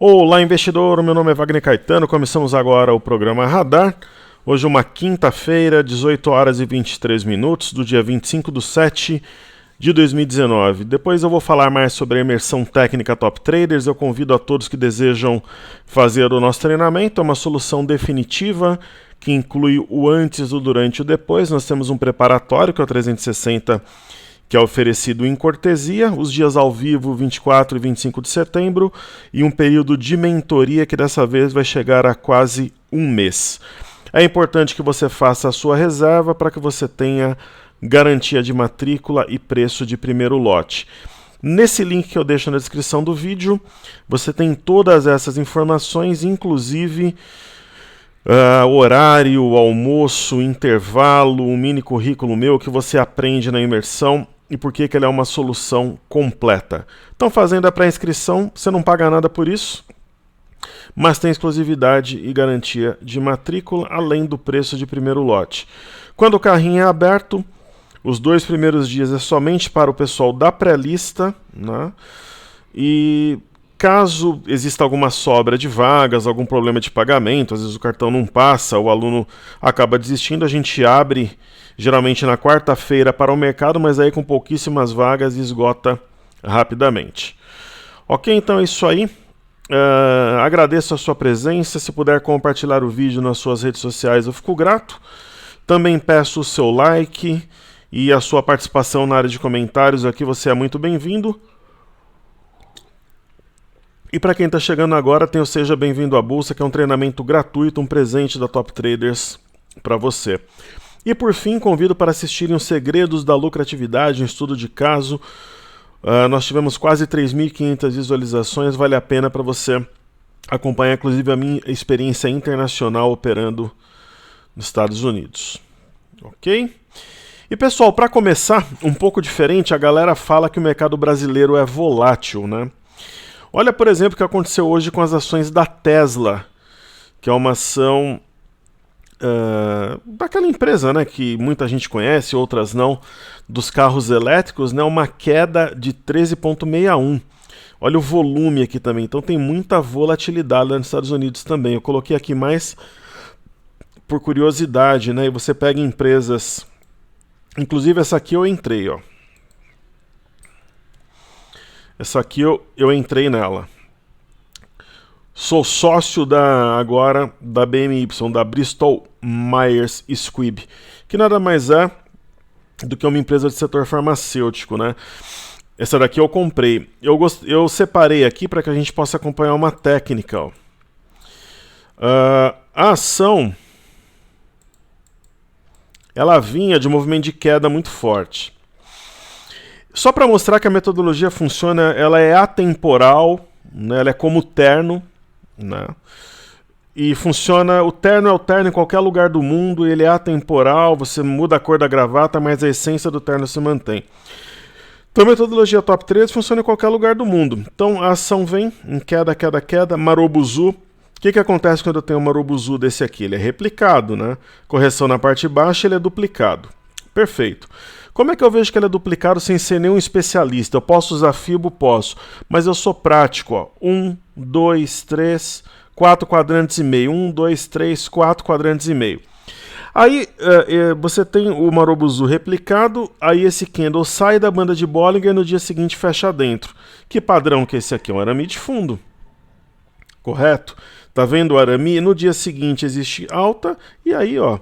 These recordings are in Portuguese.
Olá, investidor, meu nome é Wagner Caetano, começamos agora o programa Radar. Hoje é uma quinta-feira, 18 horas e 23 minutos, do dia 25/7 de 2019. Depois eu vou falar mais sobre a imersão técnica Top Traders. Eu convido a todos que desejam fazer o nosso treinamento. É uma solução definitiva que inclui o antes, o durante e o depois. Nós temos um preparatório, que é o 360, que é oferecido em cortesia, os dias ao vivo 24 e 25 de setembro, e um período de mentoria que dessa vez vai chegar a quase um mês. É importante que você faça a sua reserva para que você tenha garantia de matrícula e preço de primeiro lote. Nesse link que eu deixo na descrição do vídeo, você tem todas essas informações, inclusive horário, almoço, intervalo, um mini currículo meu que você aprende na imersão e por que ele é uma solução completa. Então, fazendo a pré-inscrição, você não paga nada por isso, mas tem exclusividade e garantia de matrícula, além do preço de primeiro lote. Quando o carrinho é aberto, os 2 primeiros dias é somente para o pessoal da pré-lista, né? E caso exista alguma sobra de vagas, algum problema de pagamento, às vezes o cartão não passa, o aluno acaba desistindo, a gente abre geralmente na quarta-feira para o mercado, mas aí com pouquíssimas vagas esgota rapidamente. Ok, então é isso aí. Agradeço a sua presença. Se puder compartilhar o vídeo nas suas redes sociais, eu fico grato. Também peço o seu like e a sua participação na área de comentários. Aqui você é muito bem-vindo. E para quem está chegando agora, tem o Seja Bem-vindo à Bolsa, que é um treinamento gratuito, um presente da Top Traders para você. E por fim, convido para assistirem os Segredos da Lucratividade, um estudo de caso. Nós tivemos quase 3.500 visualizações, vale a pena para você acompanhar, inclusive, a minha experiência internacional operando nos Estados Unidos. Ok? E pessoal, para começar, um pouco diferente, a galera fala que o mercado brasileiro é volátil, né? Olha, por exemplo, o que aconteceu hoje com as ações da Tesla, que é uma ação daquela empresa, né, que muita gente conhece, outras não, dos carros elétricos, né, uma queda de 13,61. Olha o volume aqui também, então tem muita volatilidade lá nos Estados Unidos também. Eu coloquei aqui mais por curiosidade, né, e você pega empresas, inclusive essa aqui eu entrei, ó. Essa aqui eu entrei nela. Sou sócio agora da BMY, da Bristol Myers Squibb, que nada mais é do que uma empresa do setor farmacêutico, né? Essa daqui eu comprei. Eu separei aqui para que a gente possa acompanhar uma técnica. Ó. A ação, ela vinha de um movimento de queda muito forte. Só para mostrar que a metodologia funciona, ela é atemporal, né? Ela é como terno, né? E funciona, o terno é o terno em qualquer lugar do mundo, ele é atemporal, você muda a cor da gravata, mas a essência do terno se mantém. Então a metodologia Top Traders funciona em qualquer lugar do mundo. Então a ação vem em queda, queda, queda, Marubozu. O que acontece quando eu tenho um Marubozu desse aqui? Ele é replicado, né? Correção na parte baixa, ele é duplicado. Perfeito. Como é que eu vejo que ele é duplicado sem ser nenhum especialista? Eu posso usar Fibo? Posso. Mas eu sou prático. Ó. 1, 2, 3, 4 quadrantes e meio. 1, 2, 3, 4 quadrantes e meio. Aí você tem o Marubozu replicado, aí esse candle sai da banda de Bollinger e no dia seguinte fecha dentro. Que padrão que é esse aqui? É um arame de fundo. Correto? Tá vendo o arame? No dia seguinte existe alta e aí, ó,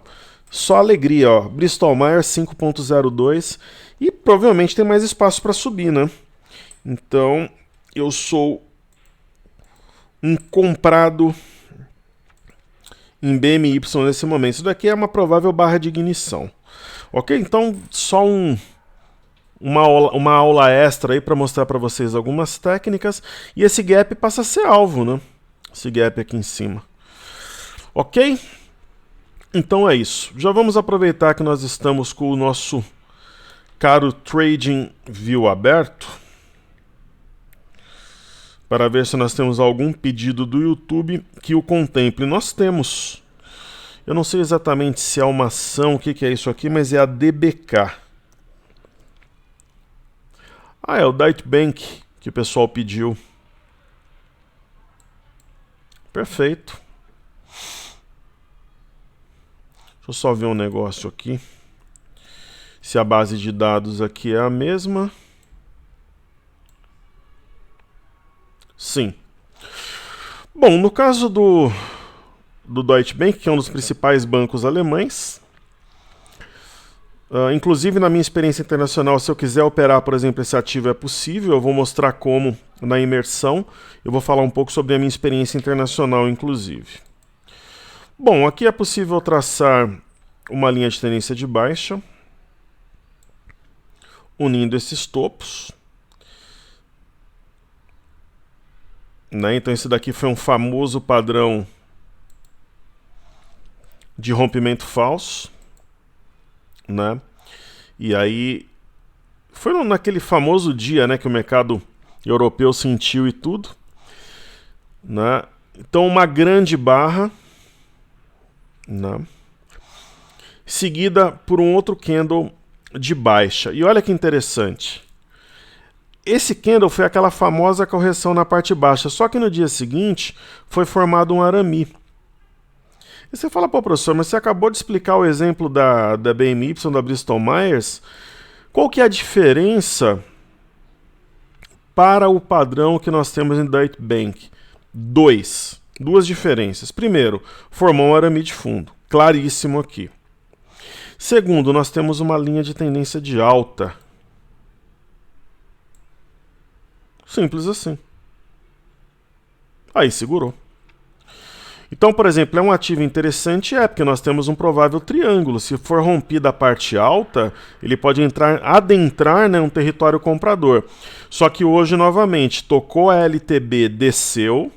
só alegria, ó. Bristol Myers 5,02 e provavelmente tem mais espaço para subir, né? Então, eu sou um comprado em BMY nesse momento. Isso daqui é uma provável barra de ignição. Ok? Então, só uma aula extra aí para mostrar para vocês algumas técnicas. E esse gap passa a ser alvo, né? Esse gap aqui em cima. Ok? Então é isso. Já vamos aproveitar que nós estamos com o nosso caro TradingView aberto para ver se nós temos algum pedido do YouTube que o contemple. Nós temos. Eu não sei exatamente se é uma ação, o que é isso aqui, mas é a DBK. Ah, é o Deutsche Bank que o pessoal pediu. Perfeito. Deixa eu só ver um negócio aqui. Se a base de dados aqui é a mesma. Sim. Bom, no caso do Deutsche Bank, que é um dos principais bancos alemães, inclusive na minha experiência internacional, se eu quiser operar, por exemplo, esse ativo é possível. Eu vou mostrar como na imersão. Eu vou falar um pouco sobre a minha experiência internacional, inclusive. Bom, aqui é possível traçar uma linha de tendência de baixa, unindo esses topos. Né? Então esse daqui foi um famoso padrão de rompimento falso. Né? E aí foi naquele famoso dia, né, que o mercado europeu sentiu e tudo. Né? Então uma grande barra, né? Seguida por um outro candle de baixa. E olha que interessante. Esse candle foi aquela famosa correção na parte baixa, só que no dia seguinte foi formado um arame. E você fala, pô, professor, mas você acabou de explicar o exemplo da BMY, da Bristol Myers. Qual que é a diferença para o padrão que nós temos em Deutsche Bank? Duas diferenças. Primeiro, formou um arame de fundo, claríssimo aqui. Segundo, nós temos uma linha de tendência de alta. Simples assim. Aí segurou. Então, por exemplo, é um ativo interessante, porque nós temos um provável triângulo. Se for rompida a parte alta, ele pode adentrar, né, um território comprador. Só que hoje, novamente, tocou a LTB, desceu,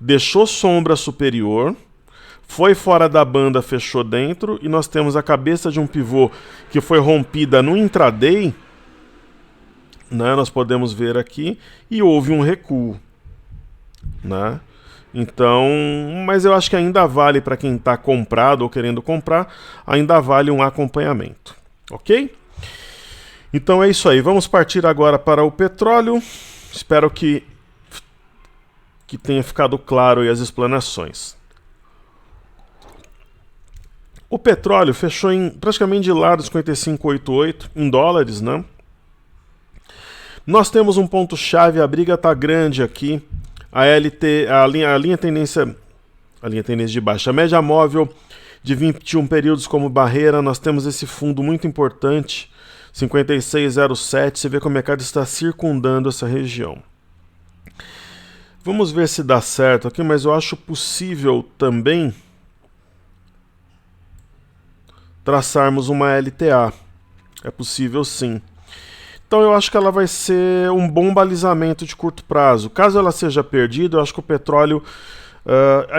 deixou sombra superior, foi fora da banda, fechou dentro, e nós temos a cabeça de um pivô que foi rompida no intraday, né, nós podemos ver aqui, e houve um recuo. Né? Então, mas eu acho que ainda vale para quem está comprado ou querendo comprar, ainda vale um acompanhamento. Ok? Então é isso aí. Vamos partir agora para o petróleo. Espero que tenha ficado claro aí as explanações. O petróleo fechou em praticamente de lado 55,88 em dólares, né? Nós temos um ponto-chave, a briga está grande aqui. A linha tendência de baixa, a média móvel de 21 períodos como barreira, nós temos esse fundo muito importante, 56,07, você vê que o mercado está circundando essa região. Vamos ver se dá certo aqui, mas eu acho possível também traçarmos uma LTA. É possível sim. Então eu acho que ela vai ser um bom balizamento de curto prazo. Caso ela seja perdida, eu acho que o petróleo,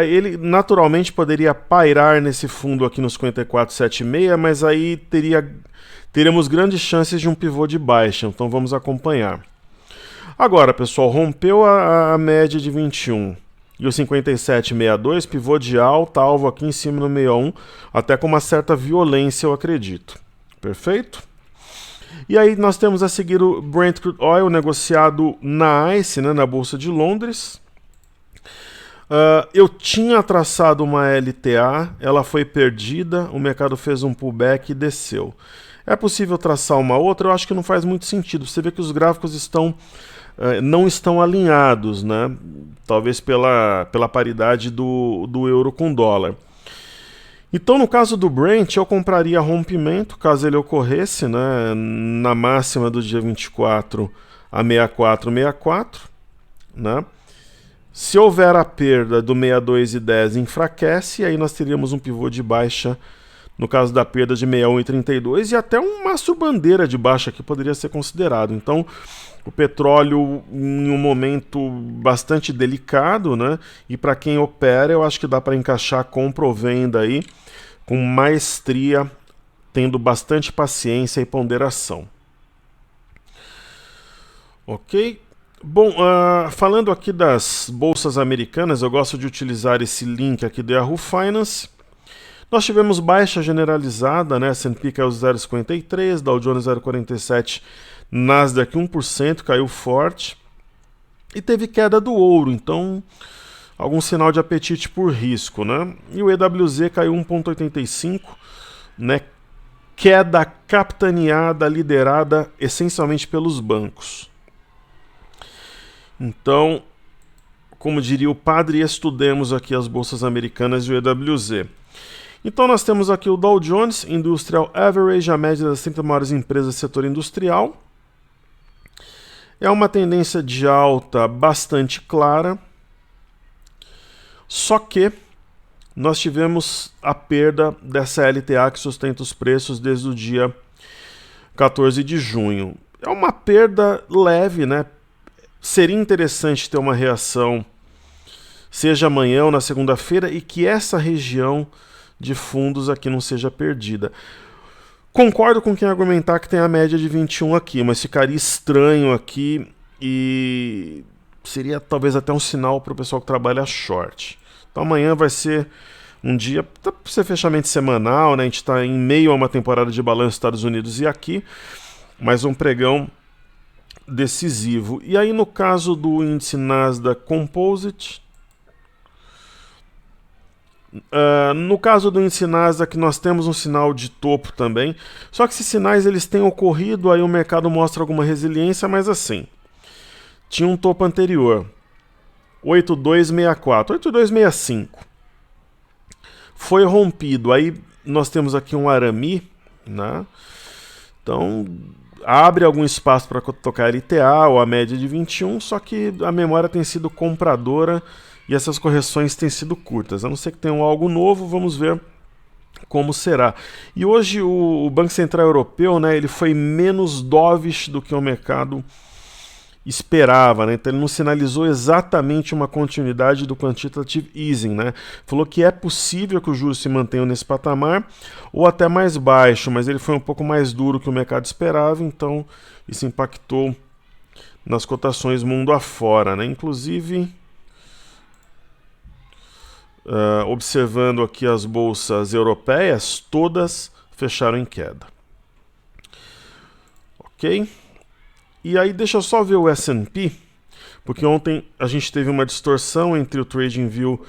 ele naturalmente poderia pairar nesse fundo aqui no 54,76, mas aí teríamos grandes chances de um pivô de baixa, então vamos acompanhar. Agora, pessoal, rompeu a média de 21 e o 57,62, pivô de alta, alvo aqui em cima no 61, até com uma certa violência, eu acredito. Perfeito? E aí nós temos a seguir o Brent Crude Oil negociado na ICE, né, na Bolsa de Londres. Eu tinha traçado uma LTA, ela foi perdida, o mercado fez um pullback e desceu. É possível traçar uma outra? Eu acho que não faz muito sentido. Você vê que os gráficos não estão alinhados, né? Talvez pela paridade do euro com dólar. Então, no caso do Brent, eu compraria rompimento, caso ele ocorresse, né, na máxima do dia 24 a 64,64. Né? Se houver a perda do 62,10, enfraquece, e aí nós teríamos um pivô de baixa, no caso da perda de 61,32, e até um mastro bandeira de baixa que poderia ser considerado. Então, o petróleo em um momento bastante delicado, né? E para quem opera, eu acho que dá para encaixar compra ou venda aí com maestria, tendo bastante paciência e ponderação. Ok? Bom, falando aqui das bolsas americanas, eu gosto de utilizar esse link aqui do Yahoo Finance. Nós tivemos baixa generalizada, né? S&P caiu 0,53, Dow Jones 0,47, Nasdaq 1%, caiu forte. E teve queda do ouro, então algum sinal de apetite por risco, né? E o EWZ caiu 1,85, né? Queda capitaneada, liderada essencialmente pelos bancos. Então, como diria o padre, estudemos aqui as bolsas americanas e o EWZ. Então nós temos aqui o Dow Jones Industrial Average, a média das 30 maiores empresas do setor industrial. É uma tendência de alta bastante clara, só que nós tivemos a perda dessa LTA que sustenta os preços desde o dia 14 de junho. É uma perda leve, né? Seria interessante ter uma reação, seja amanhã ou na segunda-feira, e que essa região de fundos aqui não seja perdida. Concordo com quem argumentar que tem a média de 21 aqui, mas ficaria estranho aqui e seria talvez até um sinal para o pessoal que trabalha short. Então amanhã vai ser um dia, para ser fechamento semanal, né? A gente está em meio a uma temporada de balanço nos Estados Unidos e aqui, mas um pregão decisivo. E aí no caso do índice Nasdaq Composite, no caso do índice Nasdaq nós temos um sinal de topo também, só que esses sinais eles têm ocorrido, aí o mercado mostra alguma resiliência, mas assim, tinha um topo anterior, 8264, 8265, foi rompido, aí nós temos aqui um arame, né? Então abre algum espaço para tocar LTA ou a média de 21, só que a memória tem sido compradora e essas correções têm sido curtas. A não ser que tenham algo novo, vamos ver como será. E hoje o Banco Central Europeu, né, ele foi menos dovish do que o mercado esperava, né? Então ele não sinalizou exatamente uma continuidade do quantitative easing, né? Falou que é possível que os juros se mantenham nesse patamar ou até mais baixo, mas ele foi um pouco mais duro que o mercado esperava, então isso impactou nas cotações mundo afora, né? Inclusive, observando aqui as bolsas europeias, todas fecharam em queda. Ok? E aí deixa eu só ver o S&P, porque ontem a gente teve uma distorção entre o TradingView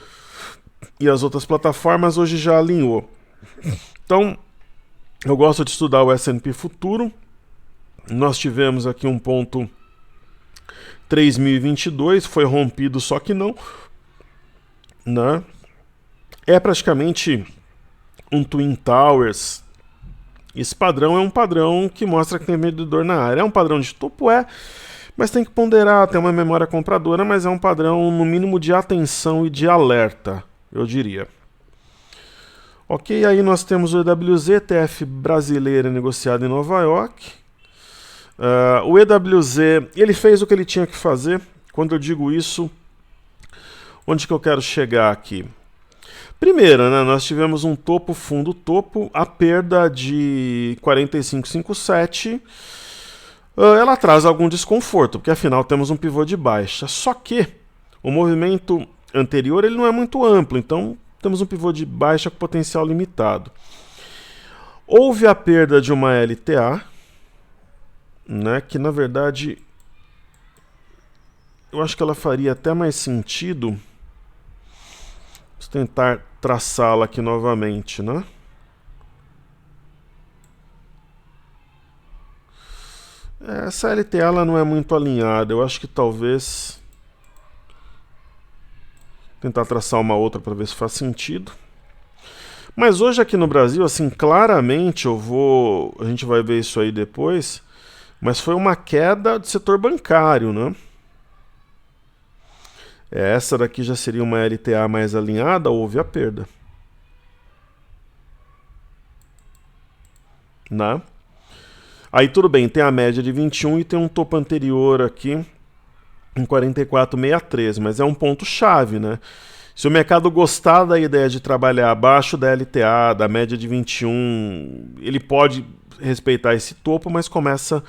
e as outras plataformas, hoje já alinhou. Então, eu gosto de estudar o S&P futuro. Nós tivemos aqui um ponto 3022, foi rompido, só que não, né? É praticamente um Twin Towers. Esse padrão é um padrão que mostra que tem vendedor na área. É um padrão de topo, mas tem que ponderar, tem uma memória compradora, mas é um padrão no mínimo de atenção e de alerta, eu diria. Ok, aí nós temos o EWZ, ETF brasileiro negociado em Nova York. O EWZ, ele fez o que ele tinha que fazer. Quando eu digo isso, onde que eu quero chegar aqui? Primeiro, né, nós tivemos um topo, fundo topo, a perda de 45,57, ela traz algum desconforto, porque afinal temos um pivô de baixa. Só que o movimento anterior ele não é muito amplo, então temos um pivô de baixa com potencial limitado. Houve a perda de uma LTA, né, que na verdade eu acho que ela faria até mais sentido. Vamos tentar traçá-la aqui novamente, né? Essa LTA ela não é muito alinhada. Eu acho que talvez tentar traçar uma outra para ver se faz sentido. Mas hoje aqui no Brasil, assim, claramente a gente vai ver isso aí depois, mas foi uma queda do setor bancário, né? Essa daqui já seria uma LTA mais alinhada, houve a perda. Né? Aí tudo bem, tem a média de 21 e tem um topo anterior aqui em 44,63, mas é um ponto chave, né? Se o mercado gostar da ideia de trabalhar abaixo da LTA, da média de 21, ele pode respeitar esse topo, mas começa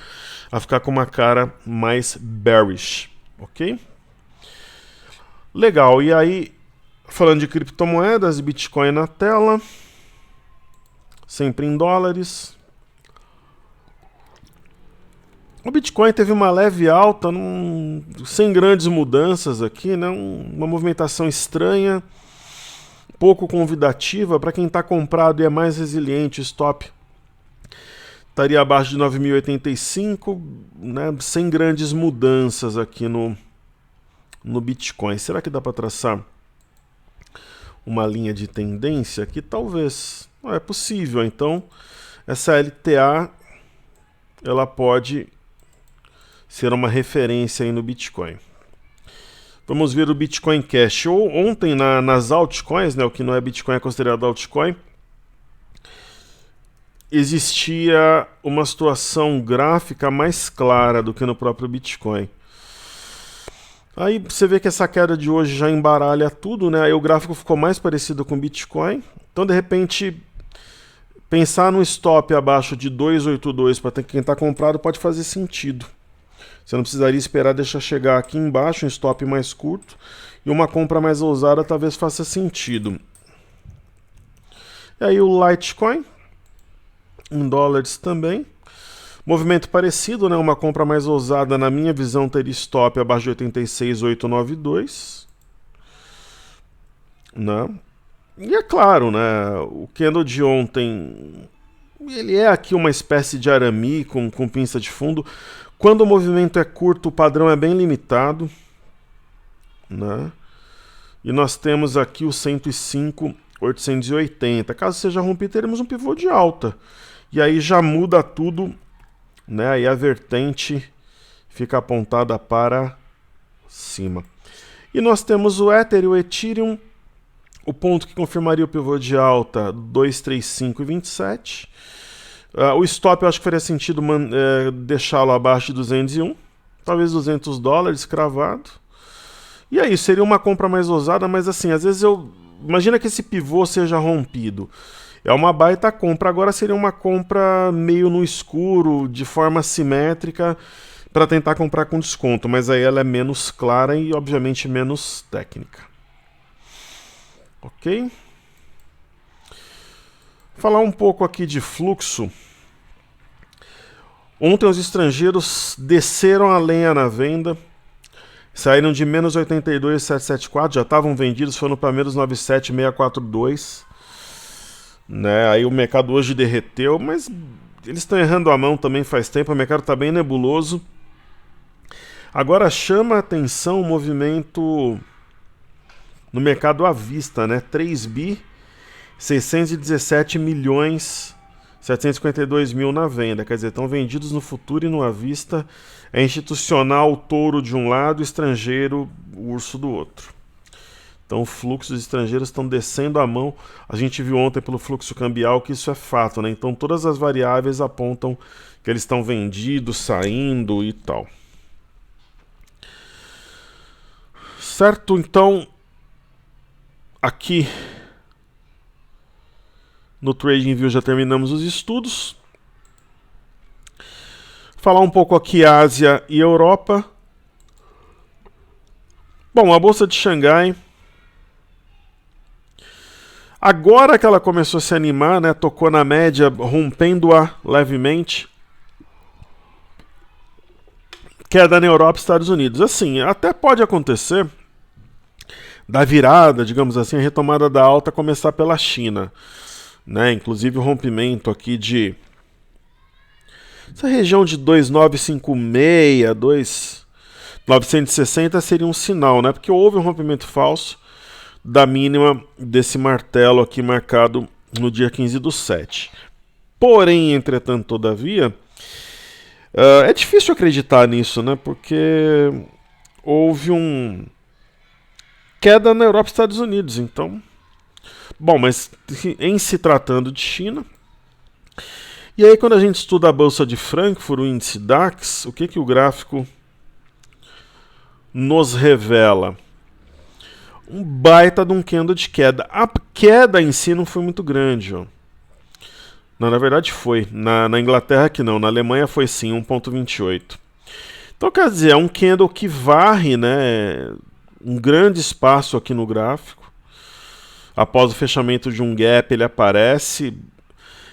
a ficar com uma cara mais bearish, ok? Legal, e aí, falando de criptomoedas, Bitcoin na tela, sempre em dólares. O Bitcoin teve uma leve alta, sem grandes mudanças aqui, né? Uma movimentação estranha, pouco convidativa. Para quem está comprado e é mais resiliente, o stop estaria abaixo de 9.085, né? Sem grandes mudanças aqui no Bitcoin. Será que dá para traçar uma linha de tendência aqui? Talvez. Não é possível. Então, essa LTA ela pode ser uma referência aí no Bitcoin. Vamos ver o Bitcoin Cash. Ontem nas altcoins, né, o que não é Bitcoin é considerado altcoin, existia uma situação gráfica mais clara do que no próprio Bitcoin. Aí você vê que essa queda de hoje já embaralha tudo, né? Aí o gráfico ficou mais parecido com o Bitcoin. Então, de repente, pensar no stop abaixo de 282 para quem está comprado pode fazer sentido. Você não precisaria esperar deixar chegar aqui embaixo, um stop mais curto, e uma compra mais ousada talvez faça sentido. E aí o Litecoin, em dólares também. Movimento parecido, né? Uma compra mais ousada, na minha visão, teria stop abaixo de 86,892. Né? E é claro, né? O candle de ontem, ele é aqui uma espécie de arame com pinça de fundo. Quando o movimento é curto, o padrão é bem limitado, né? E nós temos aqui o 105,880. Caso seja rompido, teremos um pivô de alta. E aí já muda tudo, né? Aí a vertente fica apontada para cima. E nós temos o Ether e o Ethereum. O ponto que confirmaria o pivô de alta, 235,27. O stop eu acho que faria sentido deixá-lo abaixo de 201, talvez $200 cravado. E aí, seria uma compra mais ousada, mas assim, às vezes imagina que esse pivô seja rompido. É uma baita compra, agora seria uma compra meio no escuro, de forma simétrica, para tentar comprar com desconto, mas aí ela é menos clara e obviamente menos técnica. Ok? Falar um pouco aqui de fluxo. Ontem os estrangeiros desceram a lenha na venda, saíram de menos 82,774, já estavam vendidos, foram para menos 97,642. Né? Aí o mercado hoje derreteu, mas eles estão errando a mão também faz tempo, o mercado está bem nebuloso. Agora chama a atenção o movimento no mercado à vista, né? 3 bi 617 milhões 752 mil na venda, quer dizer, estão vendidos no futuro e no à vista. É institucional o touro de um lado, estrangeiro o urso do outro. Então, o fluxo dos estrangeiros estão descendo a mão. A gente viu ontem pelo fluxo cambial que isso é fato, né? Então, todas as variáveis apontam que eles estão vendidos, saindo e tal. Certo? Então, aqui no TradingView já terminamos os estudos. Falar um pouco aqui Ásia e Europa. Bom, a Bolsa de Xangai, agora que ela começou a se animar, né, tocou na média, rompendo-a levemente. Queda na Europa e Estados Unidos. Assim, até pode acontecer da virada, digamos assim, a retomada da alta começar pela China. Né? Inclusive o rompimento aqui de essa região de 2.956, 2.960 seria um sinal, né? Porque houve um rompimento falso da mínima desse martelo aqui marcado no dia 15/7. Porém, entretanto, todavia, é difícil acreditar nisso, né? Porque houve queda na Europa e Estados Unidos, então. Bom, mas em se tratando de China. E aí, quando a gente estuda a Bolsa de Frankfurt, o índice DAX, o que o gráfico nos revela? Um baita de um candle de queda. A queda em si não foi muito grande. Ó. Não, na verdade foi. Na Inglaterra que não. Na Alemanha foi sim, 1,28. Então, quer dizer, é um candle que varre, né, um grande espaço aqui no gráfico. Após o fechamento de um gap, ele aparece.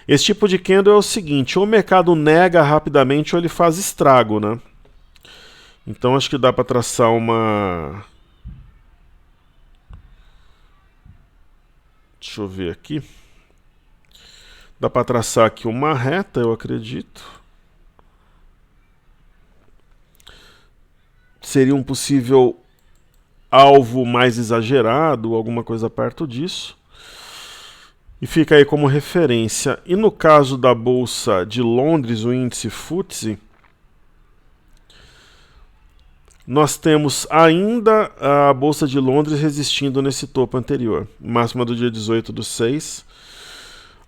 Esse tipo de candle é o seguinte, ou o mercado nega rapidamente ou ele faz estrago, né? Então acho que dá para traçar uma... Deixa eu ver aqui. Dá para traçar aqui uma reta, eu acredito. Seria um possível alvo mais exagerado, alguma coisa perto disso. E fica aí como referência. E no caso da Bolsa de Londres, o índice FTSE, nós temos ainda a Bolsa de Londres resistindo nesse topo anterior. Máxima do dia 18/6,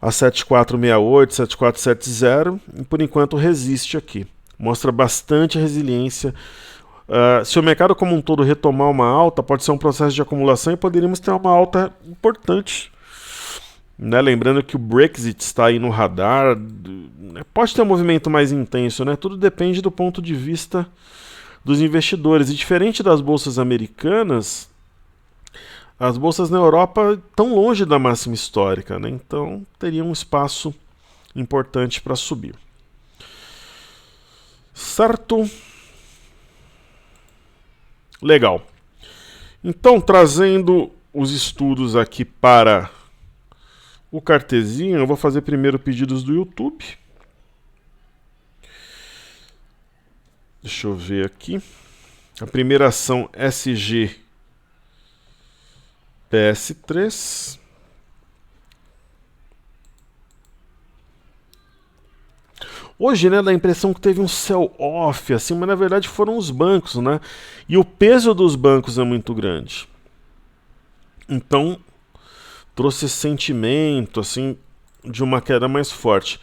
a 7468, 7470, e por enquanto resiste aqui. Mostra bastante resiliência. Se o mercado como um todo retomar uma alta, pode ser um processo de acumulação e poderíamos ter uma alta importante. Né? Lembrando que o Brexit está aí no radar, pode ter um movimento mais intenso, né? Tudo depende do ponto de vista dos investidores. E diferente das bolsas americanas, as bolsas na Europa estão longe da máxima histórica, né? Então teria um espaço importante para subir. Certo? Legal. Então, trazendo os estudos aqui para o Cartezinho, eu vou fazer primeiro pedidos do YouTube. Deixa eu ver aqui. A primeira ação SG PS3. Hoje, né, dá a impressão que teve um sell-off, assim, mas na verdade foram os bancos, né? E o peso dos bancos é muito grande. Então, trouxe esse sentimento, assim, de uma queda mais forte.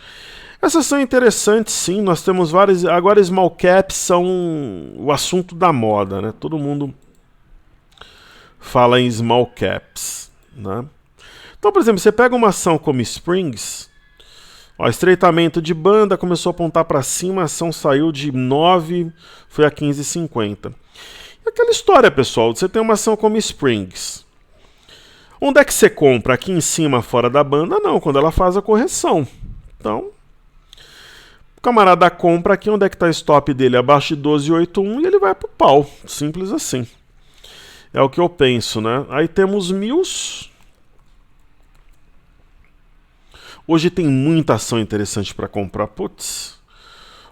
Essas são interessantes, sim. Nós temos várias... Agora, small caps são o assunto da moda, né? Todo mundo fala em small caps, né? Então, por exemplo, você pega uma ação como Springs... Ó, estreitamento de banda, começou a apontar para cima, a ação saiu de 9, foi a 15,50. E aquela história, pessoal, você tem uma ação como Springs. Onde é que você compra? Aqui em cima, fora da banda? Não, quando ela faz a correção. Então, o camarada compra aqui, onde é que está o stop dele? Abaixo de 12,81 e ele vai pro pau. Simples assim. É o que eu penso, né? Aí temos Mills. Hoje tem muita ação interessante para comprar. Putz,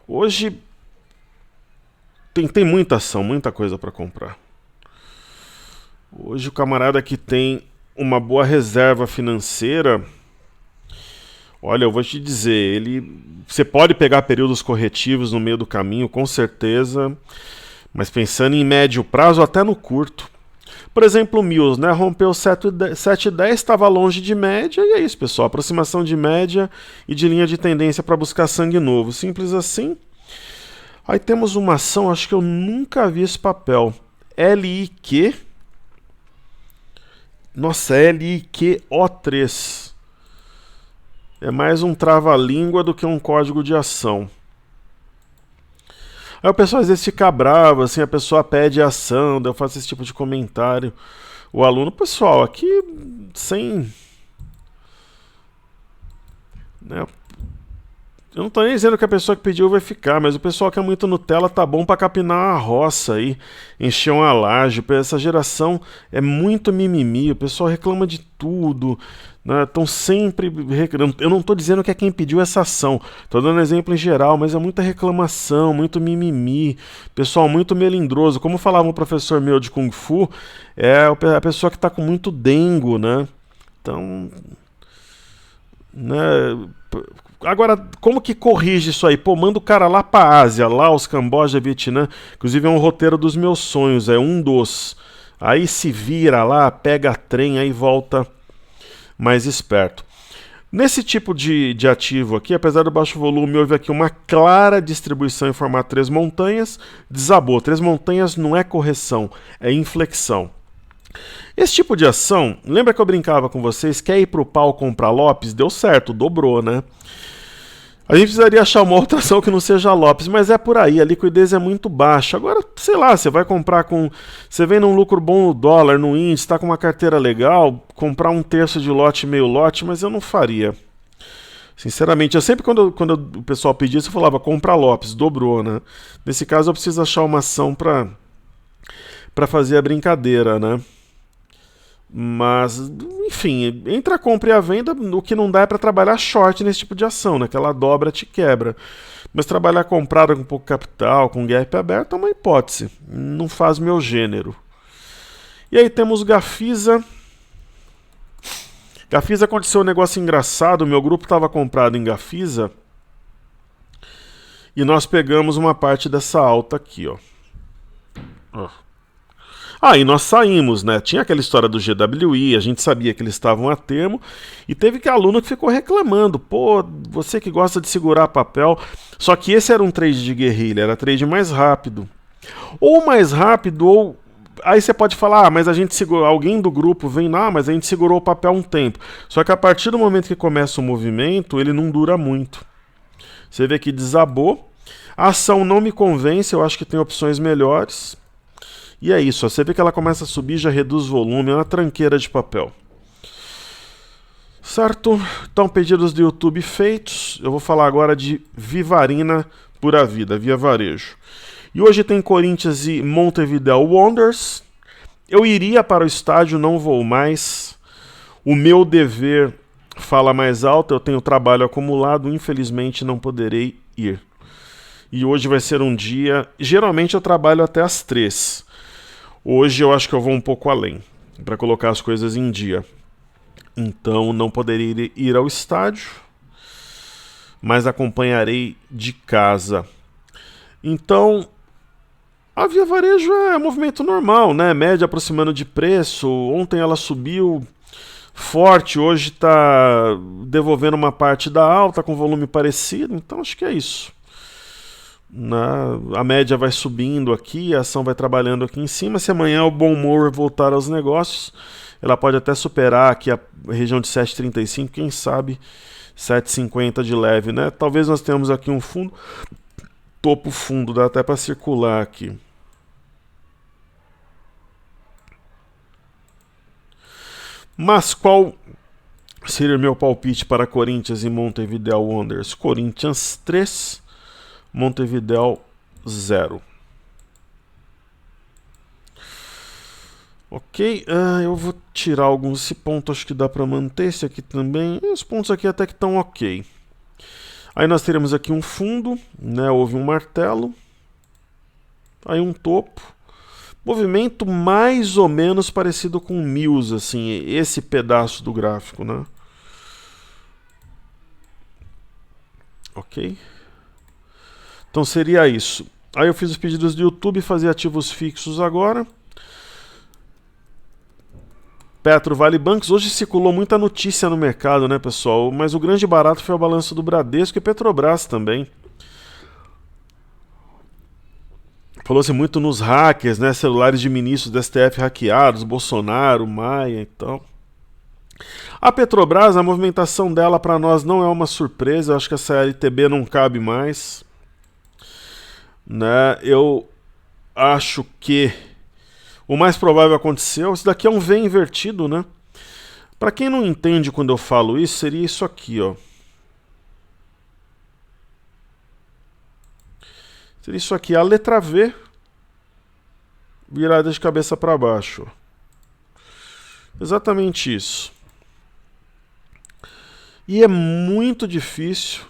hoje tem muita ação, muita coisa para comprar. Hoje o camarada que tem uma boa reserva financeira, olha, eu vou te dizer, você pode pegar períodos corretivos no meio do caminho, com certeza, mas pensando em médio prazo, até no curto. Por exemplo, o Mills, né? Rompeu 7,10, estava longe de média, e é isso, pessoal. Aproximação de média e de linha de tendência para buscar sangue novo. Simples assim. Aí temos uma ação, acho que eu nunca vi esse papel. LIQ. Nossa, LIQO3. É mais um trava-língua do que um código de ação. Aí o pessoal às vezes fica bravo, assim, a pessoa pede ação, daí eu faço esse tipo de comentário. O aluno, pessoal, aqui sem... né, eu não tô nem dizendo que a pessoa que pediu vai ficar, mas o pessoal que é muito Nutella tá bom pra capinar a roça aí, encher uma laje. Essa geração é muito mimimi, o pessoal reclama de tudo, né? Estão sempre reclamando. Eu não tô dizendo que é quem pediu essa ação, tô dando exemplo em geral, mas é muita reclamação, muito mimimi, pessoal muito melindroso. Como falava um professor meu de Kung Fu, é a pessoa que tá com muito dengo, né? Então, né... Agora, como que corrige isso aí? Pô, manda o cara lá pra Ásia, Laos, Camboja, Vietnã. Inclusive é um roteiro dos meus sonhos, é um dos. Aí se vira lá, pega trem, aí volta mais esperto. Nesse tipo de ativo aqui, apesar do baixo volume, houve aqui uma clara distribuição em formato 3 montanhas. Desabou. 3 montanhas não é correção, é inflexão. Esse tipo de ação, lembra que eu brincava com vocês? Quer ir pro pau comprar Lopes? Deu certo, dobrou, né? A gente precisaria achar uma outra ação que não seja Lopes, mas é por aí, a liquidez é muito baixa. Agora, sei lá, você vai comprar com... Você vem num lucro bom no dólar, no índice, tá com uma carteira legal, comprar um terço de lote, meio lote, mas eu não faria. Sinceramente, eu sempre quando o pessoal pedia isso, eu falava, compra Lopes, dobrou, né? Nesse caso eu preciso achar uma ação pra fazer a brincadeira, né? Mas, enfim, entre a compra e a venda, o que não dá é pra trabalhar short nesse tipo de ação, né? Que ela dobra, te quebra. Mas trabalhar comprada com pouco capital, com gap aberto, é uma hipótese. Não faz meu gênero. E aí temos Gafisa. Gafisa aconteceu um negócio engraçado. Meu grupo estava comprado em Gafisa. E nós pegamos uma parte dessa alta aqui, ó. E nós saímos, né? Tinha aquela história do GWI, a gente sabia que eles estavam a termo, e teve que aluno que ficou reclamando, pô, você que gosta de segurar papel, só que esse era um trade de guerrilha, era trade mais rápido. Ou mais rápido, ou aí você pode falar, mas a gente segurou, alguém do grupo vem lá, mas a gente segurou o papel um tempo. Só que a partir do momento que começa o movimento, ele não dura muito. Você vê que desabou, a ação não me convence, eu acho que tem opções melhores. E é isso, ó. Você vê que ela começa a subir, já reduz o volume, é uma tranqueira de papel. Certo? Então, pedidos do YouTube feitos. Eu vou falar agora de Vivarina Pura Vida, Via Varejo. E hoje tem Corinthians e Montevideo Wanderers. Eu iria para o estádio, não vou mais. O meu dever fala mais alto, eu tenho trabalho acumulado, infelizmente não poderei ir. E hoje vai ser um dia... Geralmente eu trabalho até às 3. Hoje eu acho que eu vou um pouco além, para colocar as coisas em dia. Então não poderia ir ao estádio, mas acompanharei de casa. Então, a Via Varejo é movimento normal, né? Média aproximando de preço. Ontem ela subiu forte, hoje está devolvendo uma parte da alta com volume parecido. Então acho que é isso. A média vai subindo aqui, a ação vai trabalhando aqui em cima. Se amanhã o bom humor voltar aos negócios, ela pode até superar aqui a região de 7,35, quem sabe 7,50 de leve, né? Talvez nós tenhamos aqui um fundo, topo fundo, dá até para circular aqui. Mas qual seria o meu palpite para Corinthians e Montevideo Wanderers? Corinthians 3, Montevideo 0. Ok, eu vou tirar alguns. Esse ponto acho que dá para manter. Esse aqui também. Os pontos aqui até que estão ok. Aí nós teremos aqui um fundo, né? Houve um martelo. Aí um topo. Movimento mais ou menos parecido com o Mills, assim, esse pedaço do gráfico, né? Ok. Então seria isso. Aí eu fiz os pedidos do YouTube, fazer ativos fixos agora. Petro, Vale Bancos. Hoje circulou muita notícia no mercado, né, pessoal? Mas o grande barato foi o balanço do Bradesco e Petrobras também. Falou-se muito nos hackers, né? Celulares de ministros do STF hackeados, Bolsonaro, Maia e tal. A Petrobras, a movimentação dela para nós não é uma surpresa. Eu acho que essa LTB não cabe mais. Né? Eu acho que o mais provável aconteceu. Isso daqui é um V invertido, né? Para quem não entende quando eu falo isso, seria isso aqui, ó. Seria isso aqui, a letra V virada de cabeça para baixo. Exatamente isso. E é muito difícil.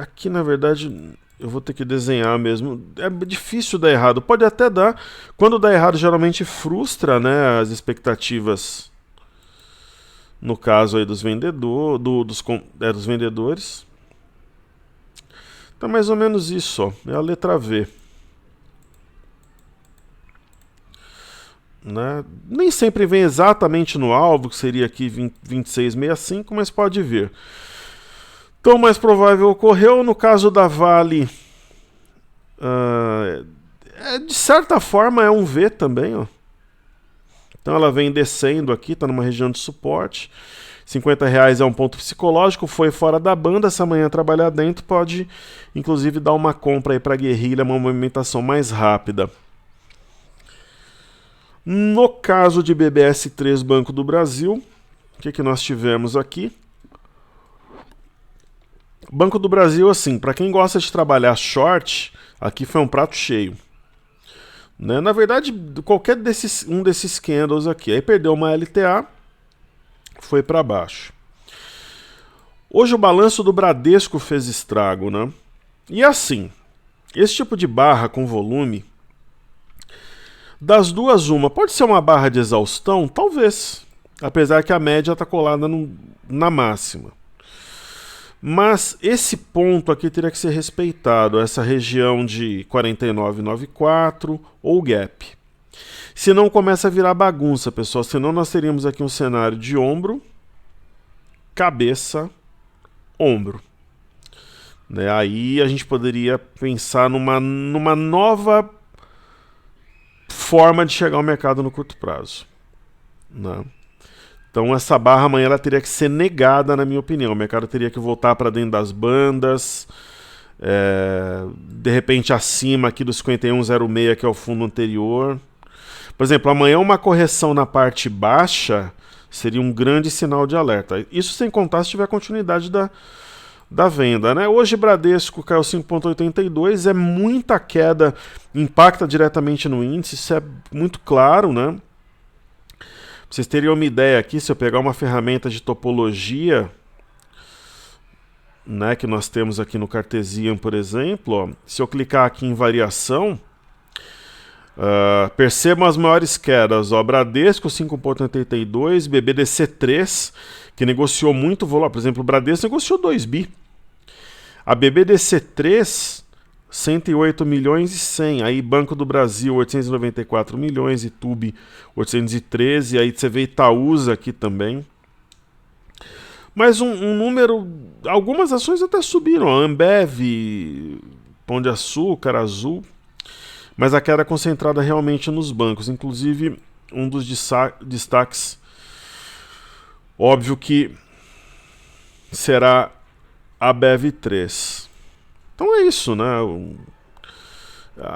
Aqui, na verdade, eu vou ter que desenhar mesmo. É difícil dar errado. Pode até dar. Quando dá errado, geralmente frustra, né, as expectativas. No caso aí dos dos vendedores. Então, mais ou menos isso, ó. É a letra V. Né? Nem sempre vem exatamente no alvo, que seria aqui 26,65, mas pode vir. Então, o mais provável ocorreu. No caso da Vale, de certa forma é um V também, ó. Então ela vem descendo aqui, está numa região de suporte. R$50 é um ponto psicológico, foi fora da banda. Se amanhã trabalhar dentro, pode inclusive dar uma compra aí para guerrilha, uma movimentação mais rápida. No caso de BBS3 Banco do Brasil, O que nós tivemos aqui? Banco do Brasil, assim, para quem gosta de trabalhar short, aqui foi um prato cheio. Né? Na verdade, qualquer um desses candles aqui. Aí perdeu uma LTA, foi para baixo. Hoje o balanço do Bradesco fez estrago, né? E assim, esse tipo de barra com volume, das duas uma, pode ser uma barra de exaustão? Talvez. Apesar que a média está colada na máxima. Mas esse ponto aqui teria que ser respeitado, essa região de 49,94 ou gap. Senão começa a virar bagunça, pessoal. Senão nós teríamos aqui um cenário de ombro, cabeça, ombro. Né? Aí a gente poderia pensar numa nova forma de chegar ao mercado no curto prazo. Né? Então essa barra amanhã ela teria que ser negada, na minha opinião. O mercado teria que voltar para dentro das bandas, de repente acima aqui do 51,06, que é o fundo anterior. Por exemplo, amanhã uma correção na parte baixa seria um grande sinal de alerta. Isso sem contar se tiver continuidade da venda. Né? Hoje Bradesco caiu 5,82, é muita queda, impacta diretamente no índice, isso é muito claro, né? Pra vocês terem uma ideia aqui, se eu pegar uma ferramenta de topologia, né, que nós temos aqui no Cartesian, por exemplo, ó, se eu clicar aqui em variação, percebam as maiores quedas. Ó, Bradesco 5,82, BBDC3, que negociou muito volume. Por exemplo, o Bradesco negociou 2 bi. A BBDC3, 108 milhões e 100. Aí Banco do Brasil, 894 milhões. Itube, 813. Aí você vê Itaúsa aqui também. Mas um número... Algumas ações até subiram. Ambev, Pão de Açúcar, Azul. Mas a queda é concentrada realmente nos bancos. Inclusive, um dos destaques, óbvio que será a BEV3. Então é isso, né?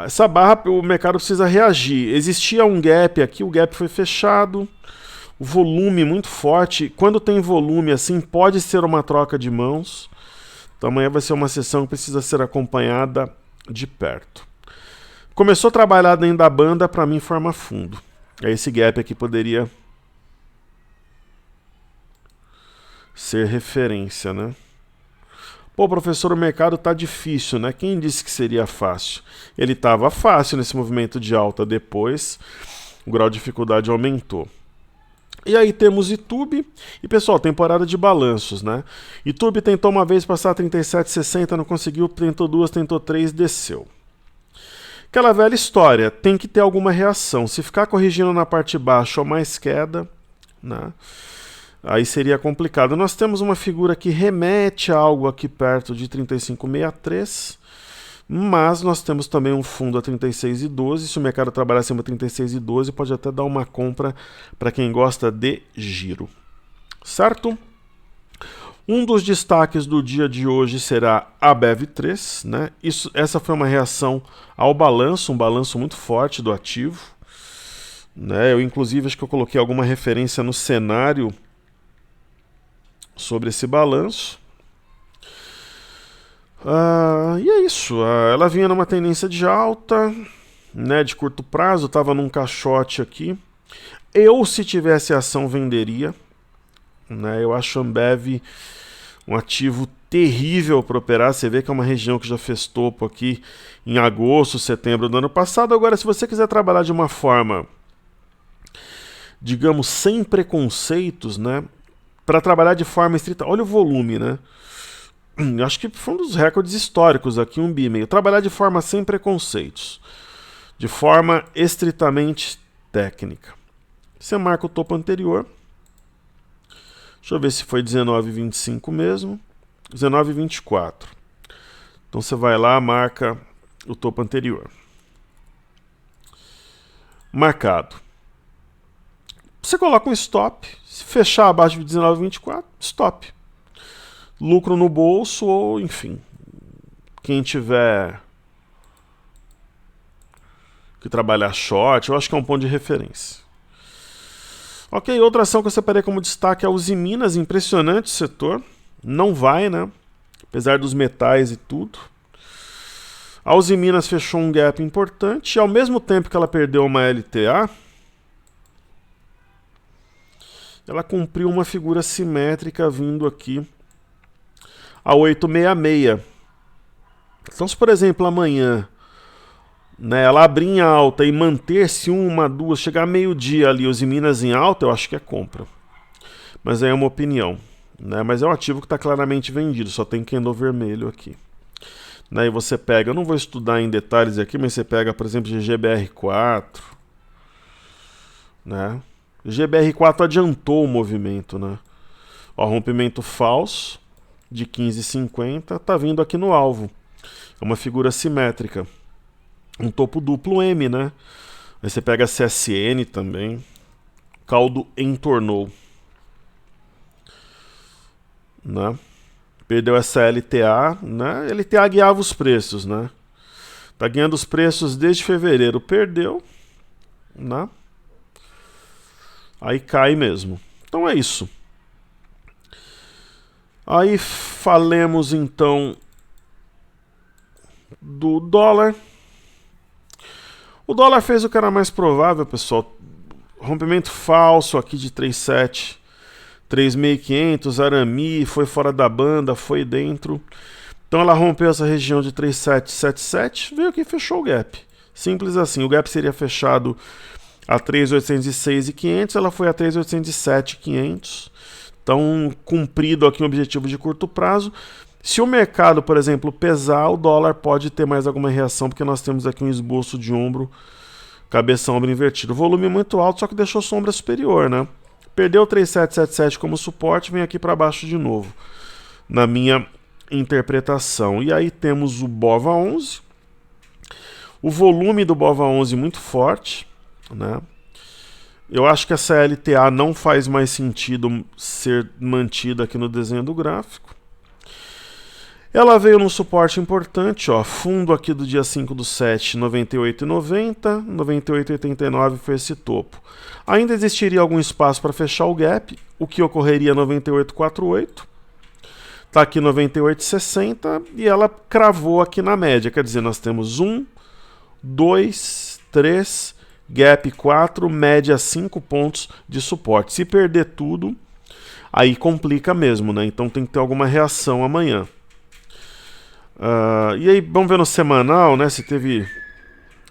Essa barra, o mercado precisa reagir. Existia um gap aqui, o gap foi fechado. O volume muito forte. Quando tem volume assim, pode ser uma troca de mãos. Então amanhã vai ser uma sessão que precisa ser acompanhada de perto. Começou a trabalhar dentro da banda, para mim forma fundo. Esse gap aqui poderia ser referência, né? Pô, professor, o mercado tá difícil, né? Quem disse que seria fácil? Ele estava fácil nesse movimento de alta, depois o grau de dificuldade aumentou. E aí temos Itube, e pessoal, temporada de balanços, né? Itube tentou uma vez passar 37,60, não conseguiu, tentou duas, tentou três, desceu. Aquela velha história, tem que ter alguma reação. Se ficar corrigindo na parte baixa ou mais queda, né? Aí seria complicado. Nós temos uma figura que remete a algo aqui perto de 35,63, mas nós temos também um fundo a 36,12. Se o mercado trabalhar acima de 36,12, pode até dar uma compra para quem gosta de giro. Certo? Um dos destaques do dia de hoje será a BEV3, né? Essa foi uma reação ao balanço, um balanço muito forte do ativo. Né? Eu, inclusive, acho que eu coloquei alguma referência no cenário sobre esse balanço. E é isso. Ela vinha numa tendência de alta, né, de curto prazo, estava num caixote aqui. Eu, se tivesse ação, venderia. Né? Eu acho a Ambev um ativo terrível para operar. Você vê que é uma região que já fez topo aqui em agosto, setembro do ano passado. Agora, se você quiser trabalhar de uma forma, digamos, sem preconceitos, né? Para trabalhar de forma estrita, olha o volume, né? Acho que foi um dos recordes históricos aqui, 1,5 bi. Trabalhar de forma sem preconceitos, de forma estritamente técnica. Você marca o topo anterior. Deixa eu ver se foi 19,25 mesmo. 19,24. Então você vai lá, marca o topo anterior. Marcado. Você coloca um stop. Se fechar abaixo de 19,24, stop. Lucro no bolso ou, enfim, quem tiver que trabalhar short, eu acho que é um ponto de referência. Ok, outra ação que eu separei como destaque é a Usiminas, impressionante setor. Não vai, né? Apesar dos metais e tudo. A Usiminas fechou um gap importante e ao mesmo tempo que ela perdeu uma LTA, ela cumpriu uma figura simétrica vindo aqui a 866. Então se por exemplo amanhã, né, ela abrir em alta e manter-se uma, duas, chegar meio-dia ali, Usiminas em alta, eu acho que é compra. Mas aí é uma opinião. Né? Mas é um ativo que está claramente vendido, só tem candle vermelho aqui. Né? E você pega, eu não vou estudar em detalhes aqui, mas você pega, por exemplo, GBR4. Né? GBR4 adiantou o movimento. Né? Ó, rompimento falso de 15,50 está vindo aqui no alvo. É uma figura simétrica. Um topo duplo M, né? Aí você pega a CSN também. Caldo entornou. Né? Perdeu essa LTA, né? LTA guiava os preços, né? Tá ganhando os preços desde fevereiro, perdeu, né? Aí cai mesmo. Então é isso. Aí falemos então do dólar. O dólar fez o que era mais provável, pessoal. Rompimento falso aqui de 3,7. 3.500, Arami, foi fora da banda, foi dentro. Então ela rompeu essa região de 3.777, veio aqui e fechou o gap. Simples assim, o gap seria fechado a 3.806.500, ela foi a 3.807.500. Então, cumprido aqui um objetivo de curto prazo. Se o mercado, por exemplo, pesar, o dólar pode ter mais alguma reação, porque nós temos aqui um esboço de ombro, cabeção ombro invertido. O volume é muito alto, só que deixou sombra superior, né? Perdeu 3.777 como suporte, vem aqui para baixo de novo, na minha interpretação. E aí temos o BOVA11, o volume do BOVA11 muito forte, né? Eu acho que essa LTA não faz mais sentido ser mantida aqui no desenho do gráfico. Ela veio num suporte importante, ó, fundo aqui do dia 5/7, 98,90, 98,89 foi esse topo. Ainda existiria algum espaço para fechar o gap, o que ocorreria 98,48. Está aqui 98,60 e ela cravou aqui na média, quer dizer, nós temos 1, 2, 3, gap 4, média 5 pontos de suporte. Se perder tudo, aí complica mesmo, né? Então tem que ter alguma reação amanhã. E aí, vamos ver no semanal, né? Se teve.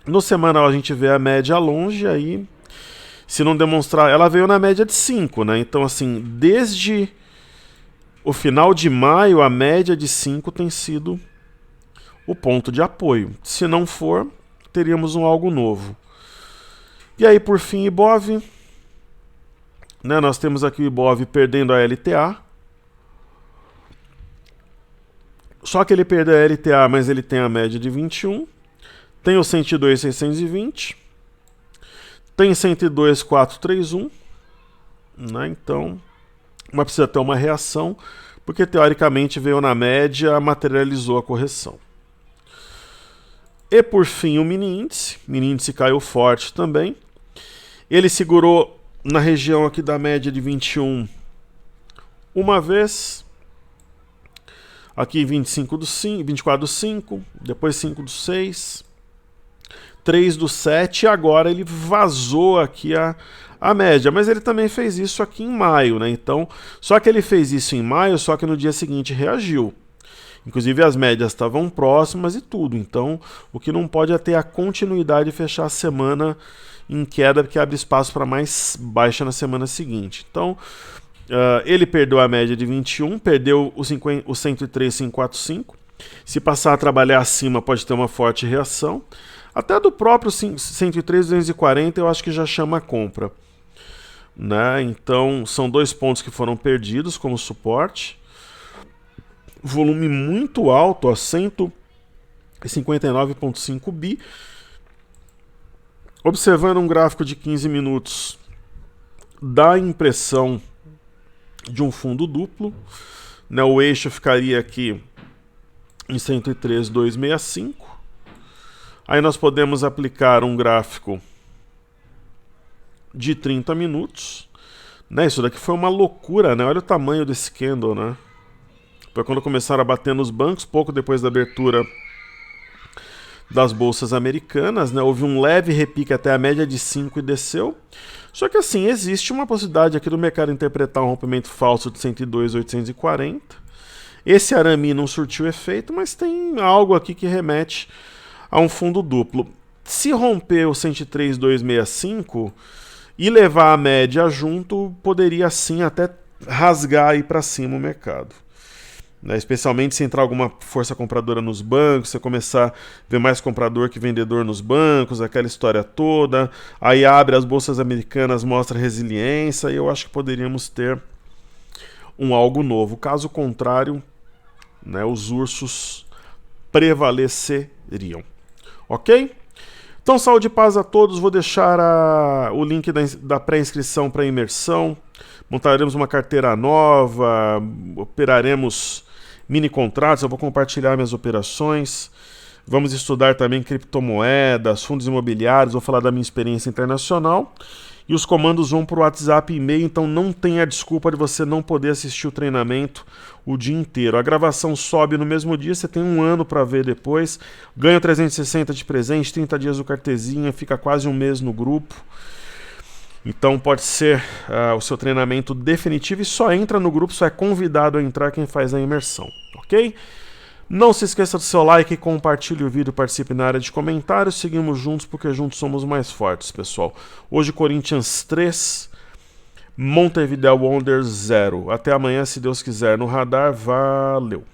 No semanal a gente vê a média longe, aí. Se não demonstrar. Ela veio na média de 5, né? Então, assim, desde o final de maio, a média de 5 tem sido o ponto de apoio. Se não for, teríamos algo novo. E aí, por fim, Ibov. Né? Nós temos aqui o Ibov perdendo a LTA. Só que ele perdeu a LTA, mas ele tem a média de 21. Tem o 102,620. Tem 102,431. Né? Então, mas precisa ter uma reação, porque teoricamente veio na média, materializou a correção. E por fim o mini índice. O mini índice caiu forte também. Ele segurou na região aqui da média de 21 uma vez. Aqui 25 do 5, 24 do 5, depois 5 do 6, 3 do 7 e agora ele vazou aqui a média. Mas ele também fez isso aqui em maio, né? Então, só que ele fez isso em maio, só que no dia seguinte reagiu. Inclusive as médias estavam próximas e tudo. Então, o que não pode é ter a continuidade de fechar a semana em queda, porque abre espaço para mais baixa na semana seguinte. Então, ele perdeu a média de 21, perdeu o 103,545. Se passar a trabalhar acima, pode ter uma forte reação. Até do próprio 103,240 eu acho que já chama a compra. Né? Então, são 2 pontos que foram perdidos como suporte. Volume muito alto, 159,5 bi. Observando um gráfico de 15 minutos, dá a impressão de um fundo duplo, né? O eixo ficaria aqui em 103,265. Aí nós podemos aplicar um gráfico de 30 minutos. Né, isso daqui foi uma loucura, né? Olha o tamanho desse candle, né? Foi quando começaram a bater nos bancos, pouco depois da abertura das bolsas americanas, né? Houve um leve repique até a média de 5 e desceu. Só que assim, existe uma possibilidade aqui do mercado interpretar um rompimento falso de 102,840. Esse arame não surtiu efeito, mas tem algo aqui que remete a um fundo duplo. Se romper o 103,265 e levar a média junto, poderia sim até rasgar aí para cima o mercado. Né? Especialmente se entrar alguma força compradora nos bancos, você começar a ver mais comprador que vendedor nos bancos, aquela história toda, aí abre as bolsas americanas, mostra resiliência, e eu acho que poderíamos ter um algo novo. Caso contrário, né, os ursos prevaleceriam. Ok? Então, saúde e paz a todos. Vou deixar o link da pré-inscrição para a imersão. Montaremos uma carteira nova, operaremos mini contratos, eu vou compartilhar minhas operações. Vamos estudar também criptomoedas, fundos imobiliários, vou falar da minha experiência internacional. E os comandos vão para o WhatsApp e e-mail, então não tenha desculpa de você não poder assistir o treinamento o dia inteiro. A gravação sobe no mesmo dia, você tem um ano para ver depois. Ganha 360 de presente, 30 dias do cartezinha, fica quase um mês no grupo. Então pode ser o seu treinamento definitivo e só entra no grupo, só é convidado a entrar quem faz a imersão, ok? Não se esqueça do seu like, compartilhe o vídeo, participe na área de comentários. Seguimos juntos porque juntos somos mais fortes, pessoal. Hoje Corinthians 3, Montevideo Wanderers 0. Até amanhã, se Deus quiser, no radar. Valeu!